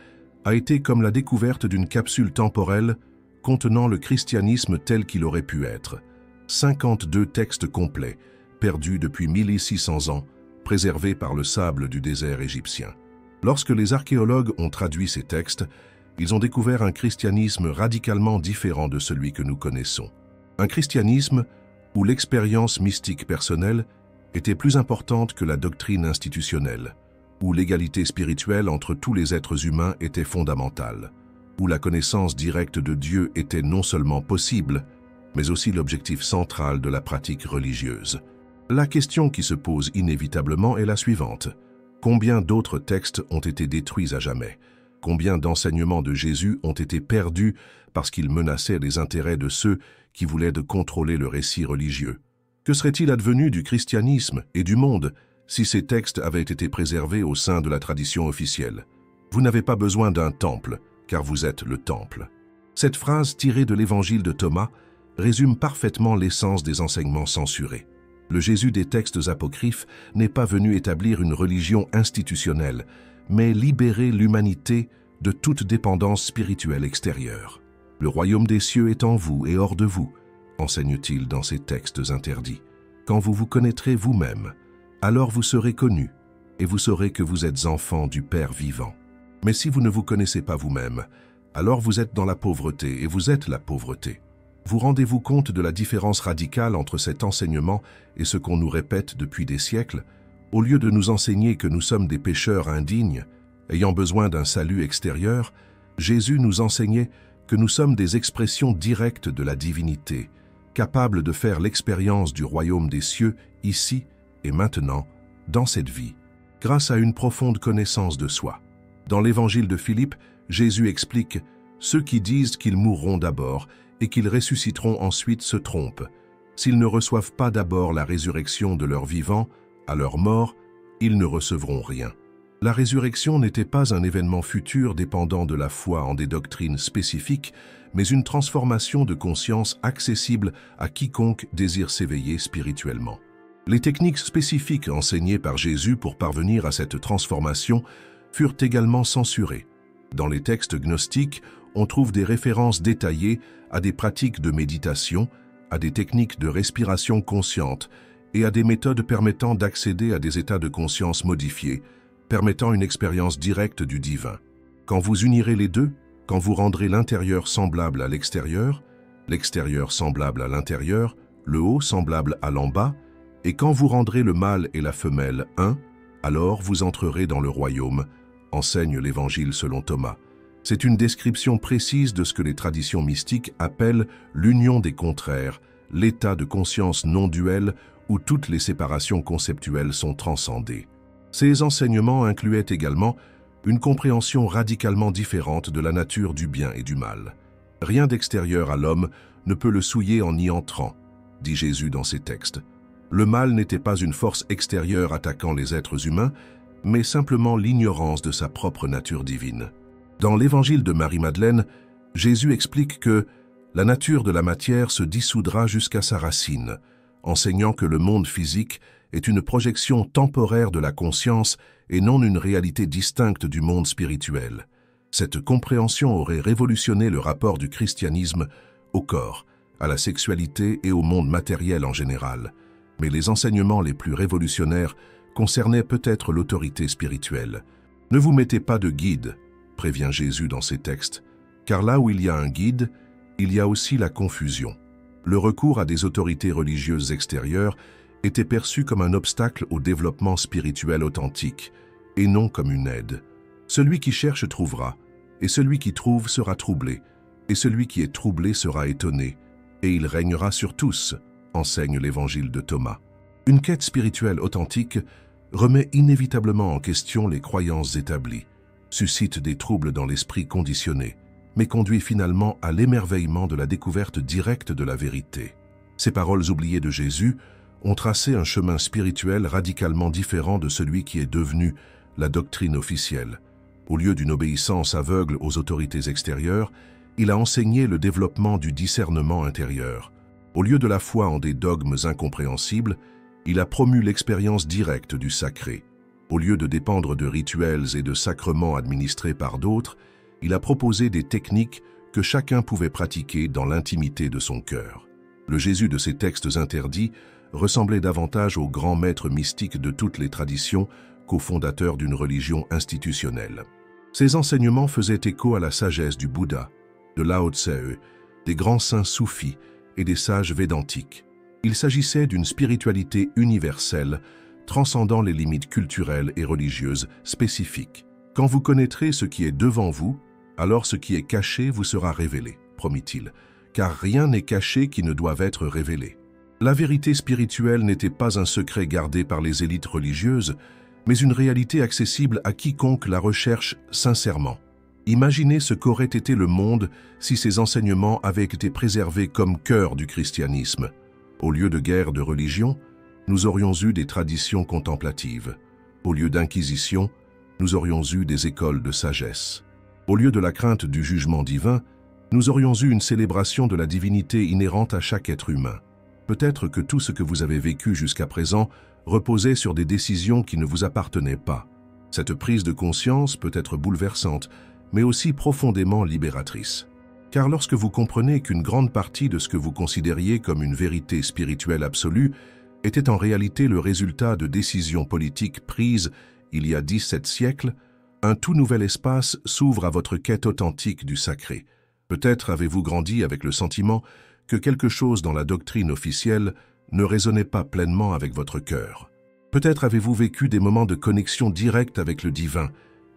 S1: a été comme la découverte d'une capsule temporelle contenant le christianisme tel qu'il aurait pu être. 52 textes complets, perdus depuis 1600 ans, préservés par le sable du désert égyptien. Lorsque les archéologues ont traduit ces textes, ils ont découvert un christianisme radicalement différent de celui que nous connaissons. Un christianisme où l'expérience mystique personnelle était plus importante que la doctrine institutionnelle, où l'égalité spirituelle entre tous les êtres humains était fondamentale, où la connaissance directe de Dieu était non seulement possible, mais aussi l'objectif central de la pratique religieuse. La question qui se pose inévitablement est la suivante. Combien d'autres textes ont été détruits à jamais? Combien d'enseignements de Jésus ont été perdus parce qu'ils menaçaient les intérêts de ceux qui voulaient de contrôler le récit religieux? Que serait-il advenu du christianisme et du monde si ces textes avaient été préservés au sein de la tradition officielle? Vous n'avez pas besoin d'un temple, car vous êtes le temple. Cette phrase tirée de l'évangile de Thomas résume parfaitement l'essence des enseignements censurés. Le Jésus des textes apocryphes n'est pas venu établir une religion institutionnelle, mais libérer l'humanité de toute dépendance spirituelle extérieure. Le royaume des cieux est en vous et hors de vous, enseigne-t-il dans ces textes interdits. Quand vous vous connaîtrez vous-même, alors vous serez connus, et vous saurez que vous êtes enfants du Père vivant. Mais si vous ne vous connaissez pas vous-même, alors vous êtes dans la pauvreté, et vous êtes la pauvreté. Vous rendez-vous compte de la différence radicale entre cet enseignement et ce qu'on nous répète depuis des siècles? Au lieu de nous enseigner que nous sommes des pécheurs indignes, ayant besoin d'un salut extérieur, Jésus nous enseignait que nous sommes des expressions directes de la divinité, capables de faire l'expérience du royaume des cieux ici et maintenant, dans cette vie, grâce à une profonde connaissance de soi. Dans l'évangile de Philippe, Jésus explique « Ceux qui disent qu'ils mourront d'abord et qu'ils ressusciteront ensuite se trompent. S'ils ne reçoivent pas d'abord la résurrection de leurs vivants, à leur mort, ils ne recevront rien. » La résurrection n'était pas un événement futur dépendant de la foi en des doctrines spécifiques, mais une transformation de conscience accessible à quiconque désire s'éveiller spirituellement. Les techniques spécifiques enseignées par Jésus pour parvenir à cette transformation furent également censurées. Dans les textes gnostiques, on trouve des références détaillées à des pratiques de méditation, à des techniques de respiration consciente et à des méthodes permettant d'accéder à des états de conscience modifiés, permettant une expérience directe du divin. Quand vous unirez les deux, quand vous rendrez l'intérieur semblable à l'extérieur semblable à l'intérieur, le haut semblable à l'en bas, et quand vous rendrez le mâle et la femelle un, alors vous entrerez dans le royaume, enseigne l'Évangile selon Thomas. C'est une description précise de ce que les traditions mystiques appellent l'union des contraires, l'état de conscience non duel où toutes les séparations conceptuelles sont transcendées. Ces enseignements incluaient également une compréhension radicalement différente de la nature du bien et du mal. Rien d'extérieur à l'homme ne peut le souiller en y entrant, dit Jésus dans ses textes. Le mal n'était pas une force extérieure attaquant les êtres humains, mais simplement l'ignorance de sa propre nature divine. Dans l'Évangile de Marie-Madeleine, Jésus explique que la nature de la matière se dissoudra jusqu'à sa racine, enseignant que le monde physique est une projection temporaire de la conscience et non une réalité distincte du monde spirituel. Cette compréhension aurait révolutionné le rapport du christianisme au corps, à la sexualité et au monde matériel en général. Mais les enseignements les plus révolutionnaires concernaient peut-être l'autorité spirituelle. Ne vous mettez pas de guide, prévient Jésus dans ses textes, car là où il y a un guide, il y a aussi la confusion. Le recours à des autorités religieuses extérieures était perçu comme un obstacle au développement spirituel authentique, et non comme une aide. Celui qui cherche trouvera, et celui qui trouve sera troublé, et celui qui est troublé sera étonné, et il régnera sur tous, enseigne l'Évangile de Thomas. Une quête spirituelle authentique remet inévitablement en question les croyances établies, suscite des troubles dans l'esprit conditionné, mais conduit finalement à l'émerveillement de la découverte directe de la vérité. Ces paroles oubliées de Jésus ont tracé un chemin spirituel radicalement différent de celui qui est devenu la doctrine officielle. Au lieu d'une obéissance aveugle aux autorités extérieures, il a enseigné le développement du discernement intérieur. Au lieu de la foi en des dogmes incompréhensibles, il a promu l'expérience directe du sacré. Au lieu de dépendre de rituels et de sacrements administrés par d'autres, il a proposé des techniques que chacun pouvait pratiquer dans l'intimité de son cœur. Le Jésus de ces textes interdits ressemblait davantage au grand maître mystique de toutes les traditions qu'au fondateur d'une religion institutionnelle. Ces enseignements faisaient écho à la sagesse du Bouddha, de Lao Tse, des grands saints soufis et des sages védantiques. Il s'agissait d'une spiritualité universelle, transcendant les limites culturelles et religieuses spécifiques. Quand vous connaîtrez ce qui est devant vous, alors ce qui est caché vous sera révélé, promit-il, car rien n'est caché qui ne doive être révélé. La vérité spirituelle n'était pas un secret gardé par les élites religieuses, mais une réalité accessible à quiconque la recherche sincèrement. Imaginez ce qu'aurait été le monde si ces enseignements avaient été préservés comme cœur du christianisme. Au lieu de guerre de religion, nous aurions eu des traditions contemplatives. Au lieu d'inquisition, nous aurions eu des écoles de sagesse. Au lieu de la crainte du jugement divin, nous aurions eu une célébration de la divinité inhérente à chaque être humain. Peut-être que tout ce que vous avez vécu jusqu'à présent reposait sur des décisions qui ne vous appartenaient pas. Cette prise de conscience peut être bouleversante, mais aussi profondément libératrice. Car lorsque vous comprenez qu'une grande partie de ce que vous considériez comme une vérité spirituelle absolue était en réalité le résultat de décisions politiques prises il y a 17 siècles, un tout nouvel espace s'ouvre à votre quête authentique du sacré. Peut-être avez-vous grandi avec le sentiment que quelque chose dans la doctrine officielle ne résonnait pas pleinement avec votre cœur. Peut-être avez-vous vécu des moments de connexion directe avec le divin,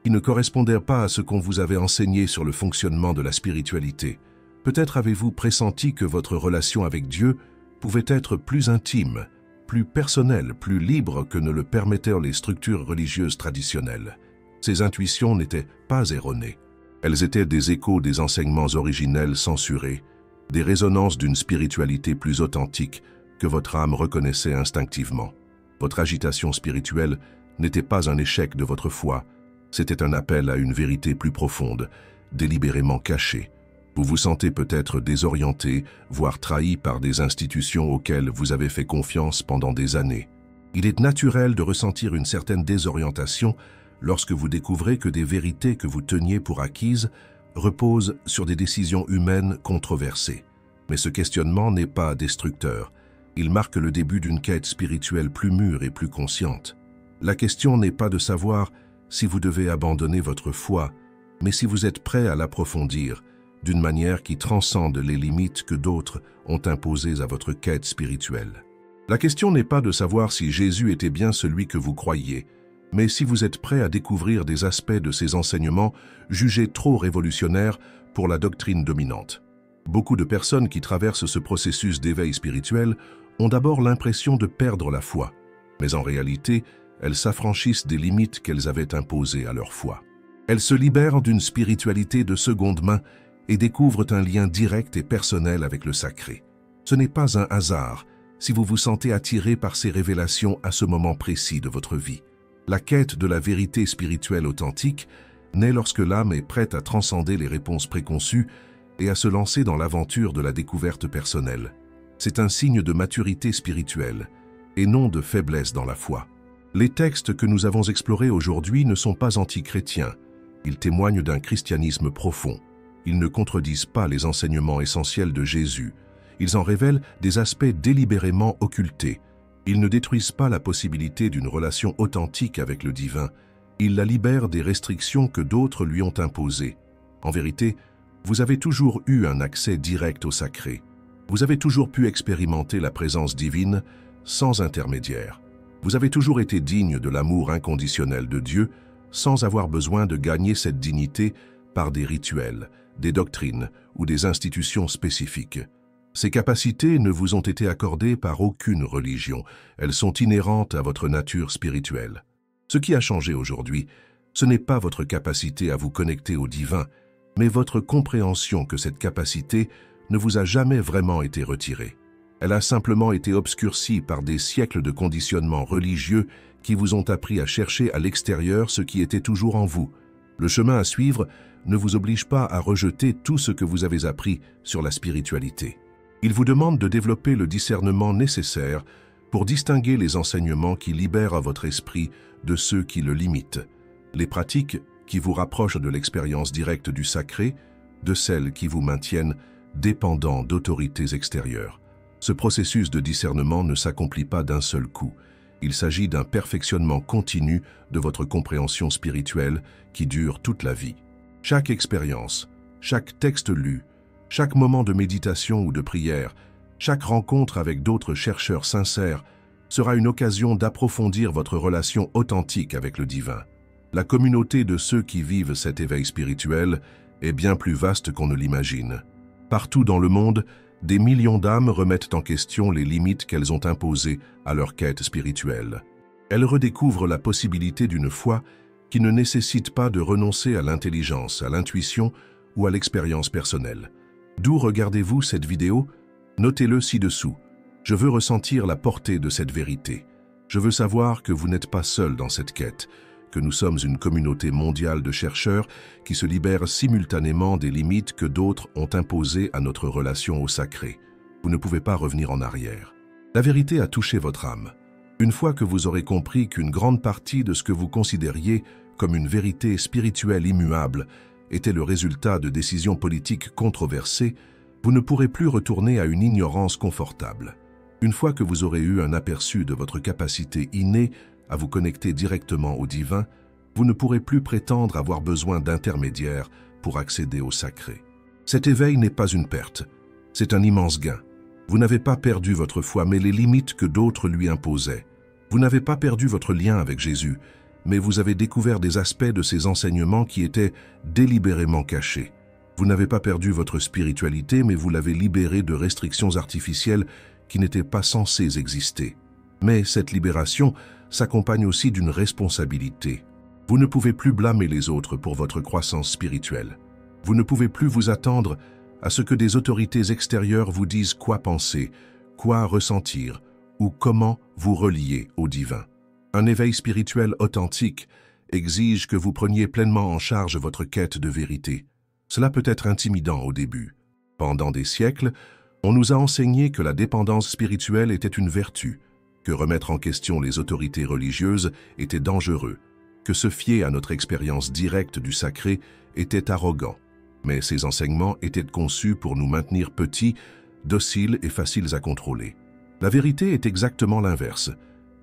S1: qui ne correspondaient pas à ce qu'on vous avait enseigné sur le fonctionnement de la spiritualité. Peut-être avez-vous pressenti que votre relation avec Dieu pouvait être plus intime, plus personnelle, plus libre que ne le permettaient les structures religieuses traditionnelles. Ces intuitions n'étaient pas erronées. Elles étaient des échos des enseignements originels censurés, des résonances d'une spiritualité plus authentique que votre âme reconnaissait instinctivement. Votre agitation spirituelle n'était pas un échec de votre foi, C'était un appel à une vérité plus profonde, délibérément cachée. Vous vous sentez peut-être désorienté, voire trahi par des institutions auxquelles vous avez fait confiance pendant des années. Il est naturel de ressentir une certaine désorientation lorsque vous découvrez que des vérités que vous teniez pour acquises reposent sur des décisions humaines controversées. Mais ce questionnement n'est pas destructeur. Il marque le début d'une quête spirituelle plus mûre et plus consciente. La question n'est pas de savoir si vous devez abandonner votre foi, mais si vous êtes prêt à l'approfondir d'une manière qui transcende les limites que d'autres ont imposées à votre quête spirituelle. La question n'est pas de savoir si Jésus était bien celui que vous croyiez, mais si vous êtes prêt à découvrir des aspects de ses enseignements jugés trop révolutionnaires pour la doctrine dominante. Beaucoup de personnes qui traversent ce processus d'éveil spirituel ont d'abord l'impression de perdre la foi, mais en réalité, elles s'affranchissent des limites qu'elles avaient imposées à leur foi. Elles se libèrent d'une spiritualité de seconde main et découvrent un lien direct et personnel avec le sacré. Ce n'est pas un hasard si vous vous sentez attiré par ces révélations à ce moment précis de votre vie. La quête de la vérité spirituelle authentique naît lorsque l'âme est prête à transcender les réponses préconçues et à se lancer dans l'aventure de la découverte personnelle. C'est un signe de maturité spirituelle et non de faiblesse dans la foi. Les textes que nous avons explorés aujourd'hui ne sont pas anti-chrétiens. Ils témoignent d'un christianisme profond. Ils ne contredisent pas les enseignements essentiels de Jésus. Ils en révèlent des aspects délibérément occultés. Ils ne détruisent pas la possibilité d'une relation authentique avec le divin. Ils la libèrent des restrictions que d'autres lui ont imposées. En vérité, vous avez toujours eu un accès direct au sacré. Vous avez toujours pu expérimenter la présence divine sans intermédiaire. Vous avez toujours été digne de l'amour inconditionnel de Dieu sans avoir besoin de gagner cette dignité par des rituels, des doctrines ou des institutions spécifiques. Ces capacités ne vous ont été accordées par aucune religion. Elles sont inhérentes à votre nature spirituelle. Ce qui a changé aujourd'hui, ce n'est pas votre capacité à vous connecter au divin, mais votre compréhension que cette capacité ne vous a jamais vraiment été retirée. Elle a simplement été obscurcie par des siècles de conditionnements religieux qui vous ont appris à chercher à l'extérieur ce qui était toujours en vous. Le chemin à suivre ne vous oblige pas à rejeter tout ce que vous avez appris sur la spiritualité. Il vous demande de développer le discernement nécessaire pour distinguer les enseignements qui libèrent votre esprit de ceux qui le limitent, les pratiques qui vous rapprochent de l'expérience directe du sacré, de celles qui vous maintiennent dépendants d'autorités extérieures. Ce processus de discernement ne s'accomplit pas d'un seul coup. Il s'agit d'un perfectionnement continu de votre compréhension spirituelle qui dure toute la vie. Chaque expérience, chaque texte lu, chaque moment de méditation ou de prière, chaque rencontre avec d'autres chercheurs sincères sera une occasion d'approfondir votre relation authentique avec le divin. La communauté de ceux qui vivent cet éveil spirituel est bien plus vaste qu'on ne l'imagine. Partout dans le monde, des millions d'âmes remettent en question les limites qu'elles ont imposées à leur quête spirituelle. Elles redécouvrent la possibilité d'une foi qui ne nécessite pas de renoncer à l'intelligence, à l'intuition ou à l'expérience personnelle. D'où regardez-vous cette vidéo? Notez-le ci-dessous. Je veux ressentir la portée de cette vérité. Je veux savoir que vous n'êtes pas seul dans cette quête, que nous sommes une communauté mondiale de chercheurs qui se libèrent simultanément des limites que d'autres ont imposées à notre relation au sacré. Vous ne pouvez pas revenir en arrière. La vérité a touché votre âme. Une fois que vous aurez compris qu'une grande partie de ce que vous considériez comme une vérité spirituelle immuable était le résultat de décisions politiques controversées, vous ne pourrez plus retourner à une ignorance confortable. Une fois que vous aurez eu un aperçu de votre capacité innée à vous connecter directement au divin, vous ne pourrez plus prétendre avoir besoin d'intermédiaires pour accéder au sacré. Cet éveil n'est pas une perte, c'est un immense gain. Vous n'avez pas perdu votre foi, mais les limites que d'autres lui imposaient. Vous n'avez pas perdu votre lien avec Jésus, mais vous avez découvert des aspects de ses enseignements qui étaient délibérément cachés. Vous n'avez pas perdu votre spiritualité, mais vous l'avez libérée de restrictions artificielles qui n'étaient pas censées exister. Mais cette libération s'accompagne aussi d'une responsabilité. Vous ne pouvez plus blâmer les autres pour votre croissance spirituelle. Vous ne pouvez plus vous attendre à ce que des autorités extérieures vous disent quoi penser, quoi ressentir ou comment vous relier au divin. Un éveil spirituel authentique exige que vous preniez pleinement en charge votre quête de vérité. Cela peut être intimidant au début. Pendant des siècles, on nous a enseigné que la dépendance spirituelle était une vertu, que remettre en question les autorités religieuses était dangereux, que se fier à notre expérience directe du sacré était arrogant. Mais ces enseignements étaient conçus pour nous maintenir petits, dociles et faciles à contrôler. La vérité est exactement l'inverse.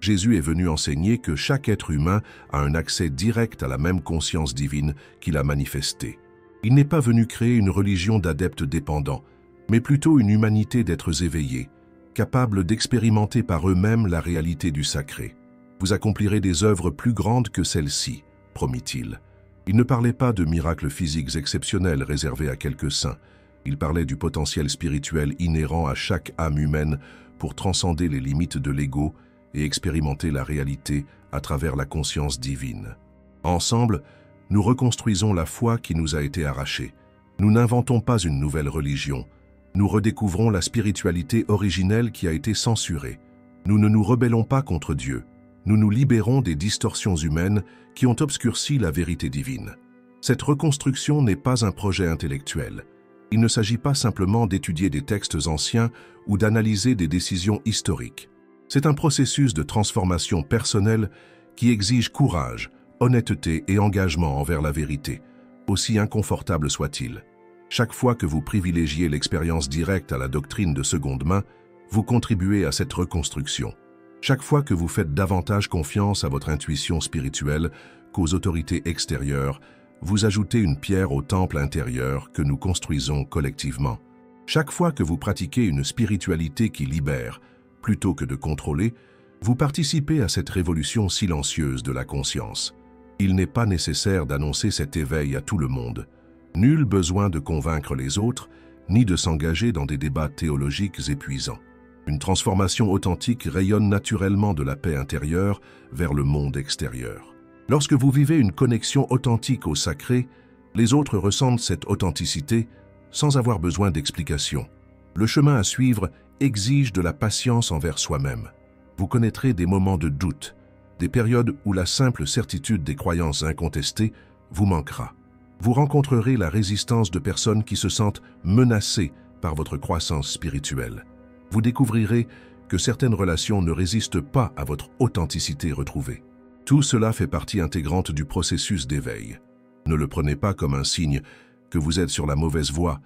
S1: Jésus est venu enseigner que chaque être humain a un accès direct à la même conscience divine qu'il a manifestée. Il n'est pas venu créer une religion d'adeptes dépendants, mais plutôt une humanité d'êtres éveillés, capables d'expérimenter par eux-mêmes la réalité du sacré. Vous accomplirez des œuvres plus grandes que celles-ci, promit-il. Il ne parlait pas de miracles physiques exceptionnels réservés à quelques saints. Il parlait du potentiel spirituel inhérent à chaque âme humaine pour transcender les limites de l'ego et expérimenter la réalité à travers la conscience divine. Ensemble, nous reconstruisons la foi qui nous a été arrachée. Nous n'inventons pas une nouvelle religion. Nous redécouvrons la spiritualité originelle qui a été censurée. Nous ne nous rebellons pas contre Dieu. Nous nous libérons des distorsions humaines qui ont obscurci la vérité divine. Cette reconstruction n'est pas un projet intellectuel. Il ne s'agit pas simplement d'étudier des textes anciens ou d'analyser des décisions historiques. C'est un processus de transformation personnelle qui exige courage, honnêteté et engagement envers la vérité, aussi inconfortable soit-il. Chaque fois que vous privilégiez l'expérience directe à la doctrine de seconde main, vous contribuez à cette reconstruction. Chaque fois que vous faites davantage confiance à votre intuition spirituelle qu'aux autorités extérieures, vous ajoutez une pierre au temple intérieur que nous construisons collectivement. Chaque fois que vous pratiquez une spiritualité qui libère, plutôt que de contrôler, vous participez à cette révolution silencieuse de la conscience. Il n'est pas nécessaire d'annoncer cet éveil à tout le monde. Nul besoin de convaincre les autres, ni de s'engager dans des débats théologiques épuisants. Une transformation authentique rayonne naturellement de la paix intérieure vers le monde extérieur. Lorsque vous vivez une connexion authentique au sacré, les autres ressentent cette authenticité sans avoir besoin d'explications. Le chemin à suivre exige de la patience envers soi-même. Vous connaîtrez des moments de doute, des périodes où la simple certitude des croyances incontestées vous manquera. Vous rencontrerez la résistance de personnes qui se sentent menacées par votre croissance spirituelle. Vous découvrirez que certaines relations ne résistent pas à votre authenticité retrouvée. Tout cela fait partie intégrante du processus d'éveil. Ne le prenez pas comme un signe que vous êtes sur la mauvaise voie,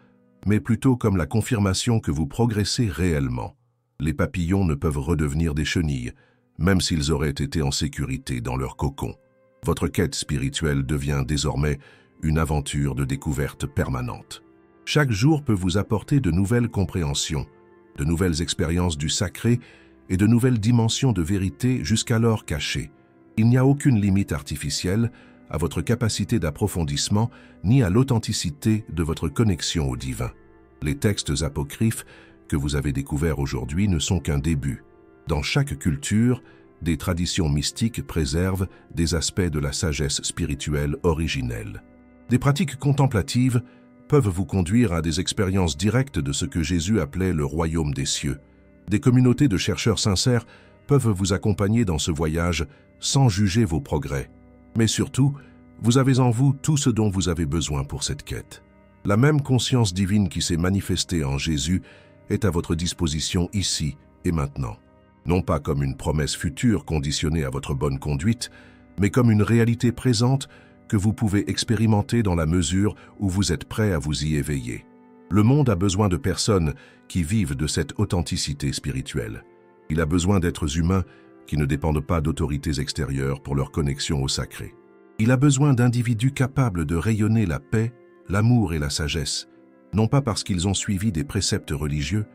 S1: mais plutôt comme la confirmation que vous progressez réellement. Les papillons ne peuvent redevenir des chenilles, même s'ils auraient été en sécurité dans leur cocon. Votre quête spirituelle devient désormais une aventure de découverte permanente. Chaque jour peut vous apporter de nouvelles compréhensions, de nouvelles expériences du sacré et de nouvelles dimensions de vérité jusqu'alors cachées. Il n'y a aucune limite artificielle à votre capacité d'approfondissement ni à l'authenticité de votre connexion au divin. Les textes apocryphes que vous avez découverts aujourd'hui ne sont qu'un début. Dans chaque culture, des traditions mystiques préservent des aspects de la sagesse spirituelle originelle. Des pratiques contemplatives peuvent vous conduire à des expériences directes de ce que Jésus appelait le royaume des cieux. Des communautés de chercheurs sincères peuvent vous accompagner dans ce voyage sans juger vos progrès. Mais surtout, vous avez en vous tout ce dont vous avez besoin pour cette quête. La même conscience divine qui s'est manifestée en Jésus est à votre disposition ici et maintenant. Non pas comme une promesse future conditionnée à votre bonne conduite, mais comme une réalité présente que vous pouvez expérimenter dans la mesure où vous êtes prêt à vous y éveiller. Le monde a besoin de personnes qui vivent de cette authenticité spirituelle. Il a besoin d'êtres humains qui ne dépendent pas d'autorités extérieures pour leur connexion au sacré. Il a besoin d'individus capables de rayonner la paix, l'amour et la sagesse, non pas parce qu'ils ont suivi des préceptes religieux,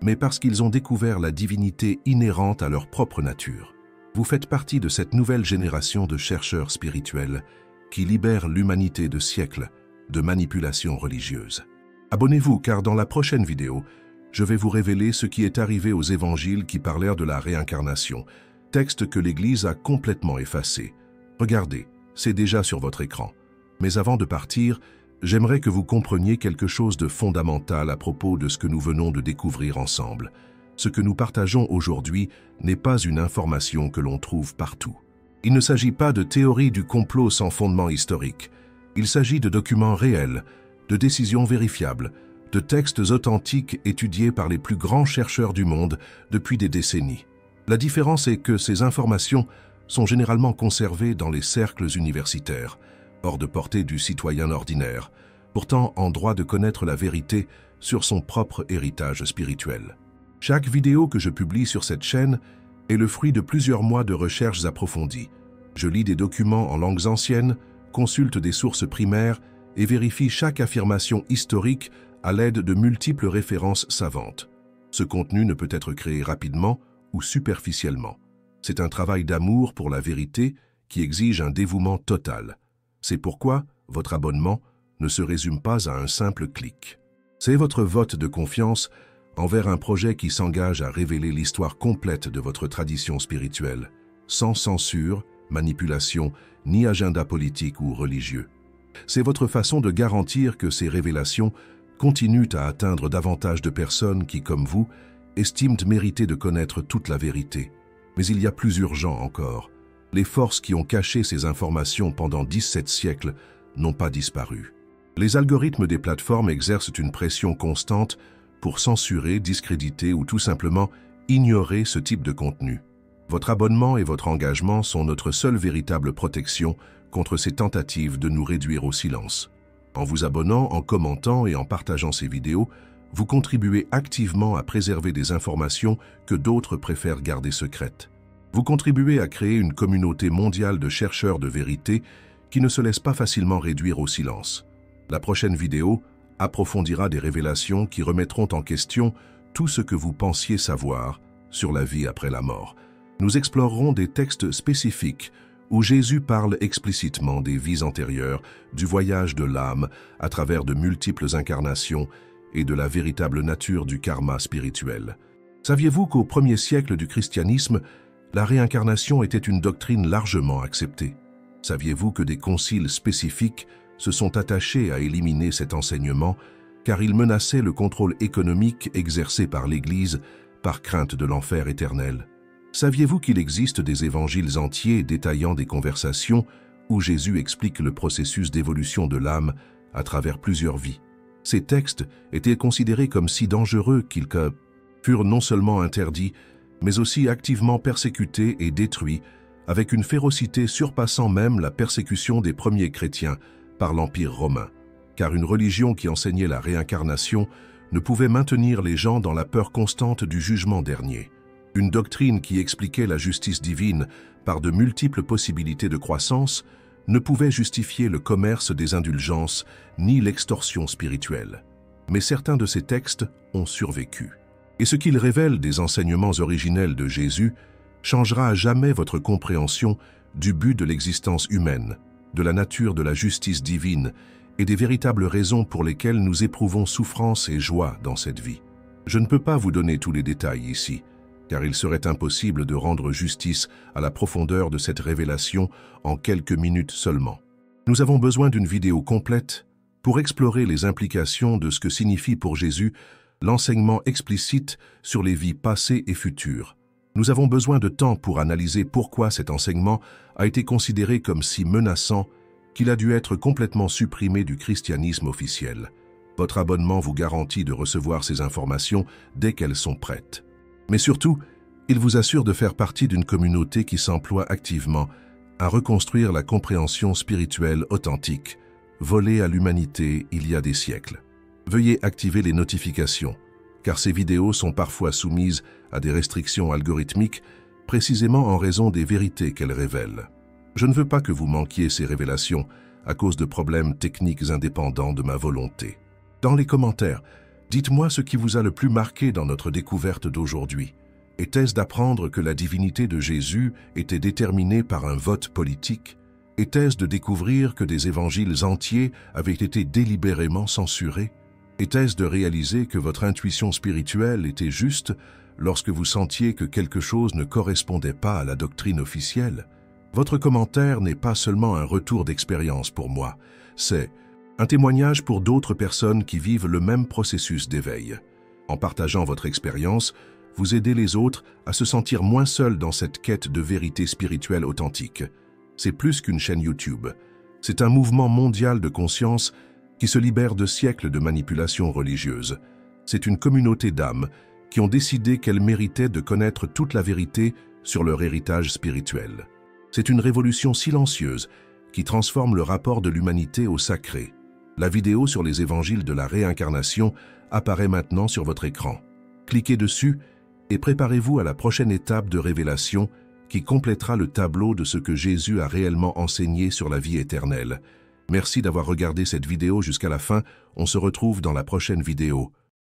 S1: mais parce qu'ils ont découvert la divinité inhérente à leur propre nature. Vous faites partie de cette nouvelle génération de chercheurs spirituels qui libèrent l'humanité de siècles de manipulations religieuses. Abonnez-vous car dans la prochaine vidéo, je vais vous révéler ce qui est arrivé aux évangiles qui parlèrent de la réincarnation, texte que l'Église a complètement effacé. Regardez, c'est déjà sur votre écran. Mais avant de partir, j'aimerais que vous compreniez quelque chose de fondamental à propos de ce que nous venons de découvrir ensemble. Ce que nous partageons aujourd'hui n'est pas une information que l'on trouve partout. Il ne s'agit pas de théories du complot sans fondement historique. Il s'agit de documents réels, de décisions vérifiables, de textes authentiques étudiés par les plus grands chercheurs du monde depuis des décennies. La différence est que ces informations sont généralement conservées dans les cercles universitaires, hors de portée du citoyen ordinaire, pourtant en droit de connaître la vérité sur son propre héritage spirituel. Chaque vidéo que je publie sur cette chaîne est le fruit de plusieurs mois de recherches approfondies. Je lis des documents en langues anciennes, consulte des sources primaires et vérifie chaque affirmation historique à l'aide de multiples références savantes. Ce contenu ne peut être créé rapidement ou superficiellement. C'est un travail d'amour pour la vérité qui exige un dévouement total. C'est pourquoi votre abonnement ne se résume pas à un simple clic. C'est votre vote de confiance envers un projet qui s'engage à révéler l'histoire complète de votre tradition spirituelle, sans censure, manipulation, ni agenda politique ou religieux. C'est votre façon de garantir que ces révélations continuent à atteindre davantage de personnes qui, comme vous, estiment mériter de connaître toute la vérité. Mais il y a plus urgent encore. Les forces qui ont caché ces informations pendant 17 siècles n'ont pas disparu. Les algorithmes des plateformes exercent une pression constante pour censurer, discréditer ou tout simplement ignorer ce type de contenu. Votre abonnement et votre engagement sont notre seule véritable protection contre ces tentatives de nous réduire au silence. En vous abonnant, en commentant et en partageant ces vidéos, vous contribuez activement à préserver des informations que d'autres préfèrent garder secrètes. Vous contribuez à créer une communauté mondiale de chercheurs de vérité qui ne se laissent pas facilement réduire au silence. La prochaine vidéo approfondira des révélations qui remettront en question tout ce que vous pensiez savoir sur la vie après la mort. Nous explorerons des textes spécifiques où Jésus parle explicitement des vies antérieures, du voyage de l'âme à travers de multiples incarnations et de la véritable nature du karma spirituel. Saviez-vous qu'au 1er siècle du christianisme, la réincarnation était une doctrine largement acceptée? Saviez-vous que des conciles spécifiques se sont attachés à éliminer cet enseignement car il menaçait le contrôle économique exercé par l'Église par crainte de l'enfer éternel? Saviez-vous qu'il existe des évangiles entiers détaillant des conversations où Jésus explique le processus d'évolution de l'âme à travers plusieurs vies? Ces textes étaient considérés comme si dangereux qu'ils furent non seulement interdits, mais aussi activement persécutés et détruits, avec une férocité surpassant même la persécution des premiers chrétiens par l'Empire romain, car une religion qui enseignait la réincarnation ne pouvait maintenir les gens dans la peur constante du jugement dernier. Une doctrine qui expliquait la justice divine par de multiples possibilités de croissance ne pouvait justifier le commerce des indulgences ni l'extorsion spirituelle. Mais certains de ces textes ont survécu. Et ce qu'ils révèlent des enseignements originels de Jésus changera à jamais votre compréhension du but de l'existence humaine, de la nature de la justice divine et des véritables raisons pour lesquelles nous éprouvons souffrance et joie dans cette vie. Je ne peux pas vous donner tous les détails ici, car il serait impossible de rendre justice à la profondeur de cette révélation en quelques minutes seulement. Nous avons besoin d'une vidéo complète pour explorer les implications de ce que signifie pour Jésus l'enseignement explicite sur les vies passées et futures. Nous avons besoin de temps pour analyser pourquoi cet enseignement a été considéré comme si menaçant qu'il a dû être complètement supprimé du christianisme officiel. Votre abonnement vous garantit de recevoir ces informations dès qu'elles sont prêtes. Mais surtout, il vous assure de faire partie d'une communauté qui s'emploie activement à reconstruire la compréhension spirituelle authentique, volée à l'humanité il y a des siècles. Veuillez activer les notifications, car ces vidéos sont parfois soumises à des restrictions algorithmiques, précisément en raison des vérités qu'elles révèlent. Je ne veux pas que vous manquiez ces révélations à cause de problèmes techniques indépendants de ma volonté. Dans les commentaires, dites-moi ce qui vous a le plus marqué dans notre découverte d'aujourd'hui. Était-ce d'apprendre que la divinité de Jésus était déterminée par un vote politique? Était-ce de découvrir que des évangiles entiers avaient été délibérément censurés? Était-ce de réaliser que votre intuition spirituelle était juste lorsque vous sentiez que quelque chose ne correspondait pas à la doctrine officielle? Votre commentaire n'est pas seulement un retour d'expérience pour moi, c'est un témoignage pour d'autres personnes qui vivent le même processus d'éveil. En partageant votre expérience, vous aider les autres à se sentir moins seuls dans cette quête de vérité spirituelle authentique. C'est plus qu'une chaîne YouTube. C'est un mouvement mondial de conscience qui se libère de siècles de manipulations religieuses. C'est une communauté d'âmes qui ont décidé qu'elles méritaient de connaître toute la vérité sur leur héritage spirituel. C'est une révolution silencieuse qui transforme le rapport de l'humanité au sacré. La vidéo sur les évangiles de la réincarnation apparaît maintenant sur votre écran. Cliquez dessus et préparez-vous à la prochaine étape de révélation qui complétera le tableau de ce que Jésus a réellement enseigné sur la vie éternelle. Merci d'avoir regardé cette vidéo jusqu'à la fin. On se retrouve dans la prochaine vidéo.